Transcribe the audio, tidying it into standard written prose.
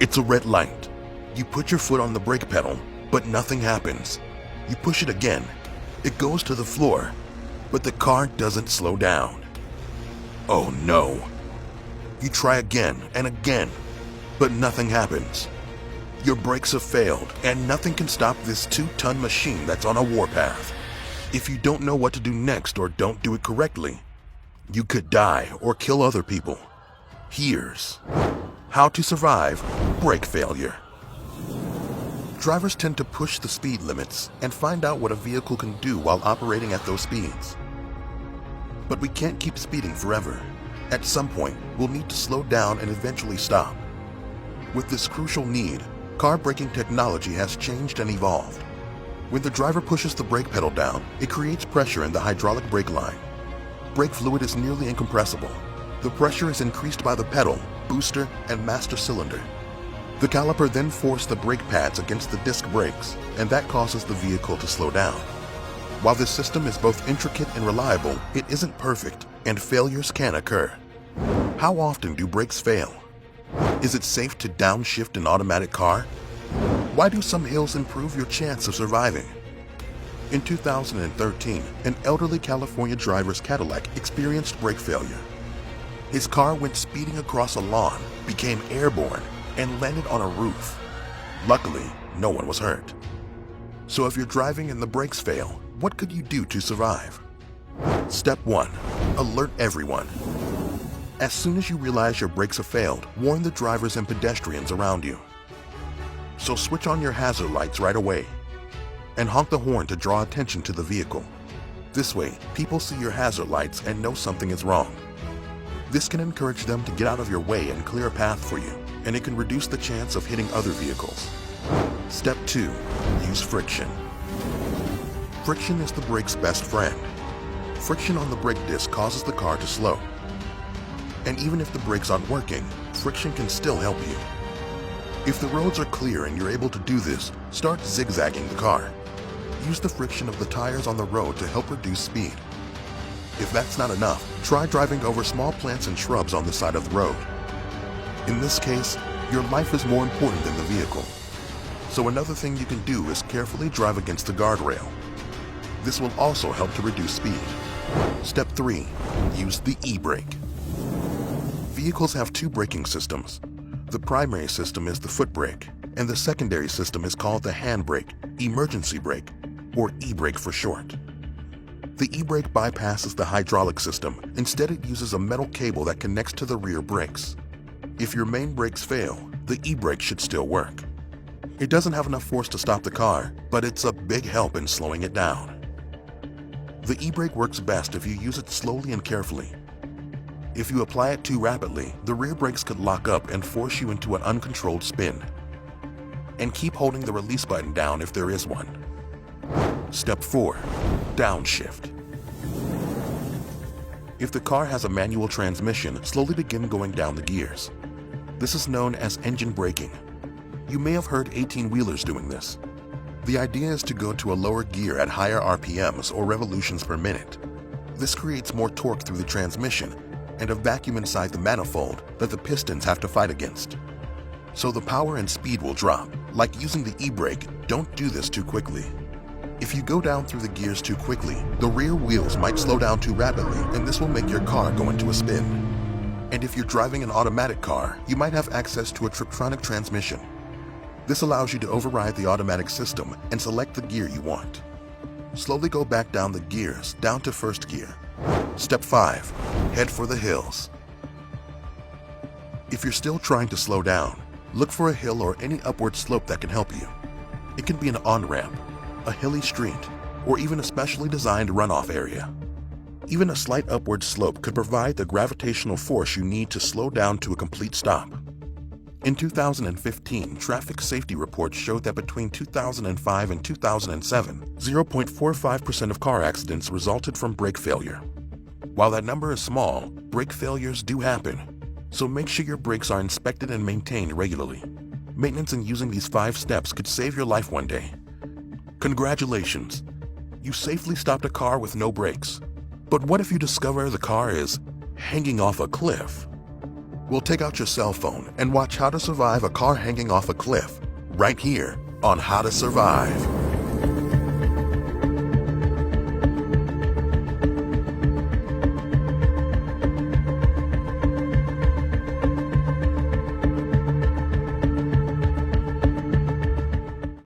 It's a red light. You put your foot on the brake pedal, but nothing happens. You push it again. It goes to the floor, but the car doesn't slow down. Oh no. You try again and again, but nothing happens. Your brakes have failed, and nothing can stop this 2-ton machine that's on a warpath. If you don't know what to do next or don't do it correctly, you could die or kill other people. Here's how to survive brake failure. Drivers tend to push the speed limits and find out what a vehicle can do while operating at those speeds. But we can't keep speeding forever. At some point, we'll need to slow down and eventually stop. With this crucial need, car braking technology has changed and evolved. When the driver pushes the brake pedal down, it creates pressure in the hydraulic brake line. Brake fluid is nearly incompressible. The pressure is increased by the pedal, booster, and master cylinder. The caliper then forces the brake pads against the disc brakes, and that causes the vehicle to slow down. While this system is both intricate and reliable, it isn't perfect, and failures can occur. How often do brakes fail? Is it safe to downshift an automatic car? Why do some hills improve your chance of surviving? In 2013, an elderly California driver's Cadillac experienced brake failure. His car went speeding across a lawn, became airborne, and landed on a roof. Luckily, no one was hurt. So if you're driving and the brakes fail, what could you do to survive? Step 1. Alert everyone. As soon as you realize your brakes have failed, warn the drivers and pedestrians around you. So switch on your hazard lights right away and honk the horn to draw attention to the vehicle. This way, people see your hazard lights and know something is wrong. This can encourage them to get out of your way and clear a path for you, and it can reduce the chance of hitting other vehicles. Step 2. Use friction. Friction is the brake's best friend. Friction on the brake disc causes the car to slow. And even if the brakes aren't working, friction can still help you. If the roads are clear and you're able to do this, start zigzagging the car. Use the friction of the tires on the road to help reduce speed. If that's not enough, try driving over small plants and shrubs on the side of the road. In this case, your life is more important than the vehicle. So another thing you can do is carefully drive against the guardrail. This will also help to reduce speed. Step 3. Use the e-brake. Vehicles have 2 braking systems. The primary system is the foot brake, and the secondary system is called the handbrake, emergency brake, or e-brake for short. The e-brake bypasses the hydraulic system. Instead, it uses a metal cable that connects to the rear brakes. If your main brakes fail, the e-brake should still work. It doesn't have enough force to stop the car, but it's a big help in slowing it down. The e-brake works best if you use it slowly and carefully. If you apply it too rapidly, the rear brakes could lock up and force you into an uncontrolled spin. And keep holding the release button down if there is one. Step 4. Downshift. If the car has a manual transmission, slowly begin going down the gears. This is known as engine braking. You may have heard 18-wheelers doing this. The idea is to go to a lower gear at higher RPMs or revolutions per minute. This creates more torque through the transmission and a vacuum inside the manifold that the pistons have to fight against. So the power and speed will drop. Like using the e-brake, don't do this too quickly. If you go down through the gears too quickly, the rear wheels might slow down too rapidly, and this will make your car go into a spin. And if you're driving an automatic car, you might have access to a Triptronic transmission. This allows you to override the automatic system and select the gear you want. Slowly go back down the gears, down to first gear. Step 5. Head for the hills. If you're still trying to slow down, look for a hill or any upward slope that can help you. It can be an on-ramp, a hilly street, or even a specially designed runoff area. Even a slight upward slope could provide the gravitational force you need to slow down to a complete stop. In 2015, traffic safety reports showed that between 2005 and 2007, 0.45% of car accidents resulted from brake failure. While that number is small, brake failures do happen, so make sure your brakes are inspected and maintained regularly. Maintenance and using these 5 steps could save your life one day. Congratulations! You safely stopped a car with no brakes. But what if you discover the car is hanging off a cliff? We'll take out your cell phone and watch how to survive a car hanging off a cliff right here on How to Survive.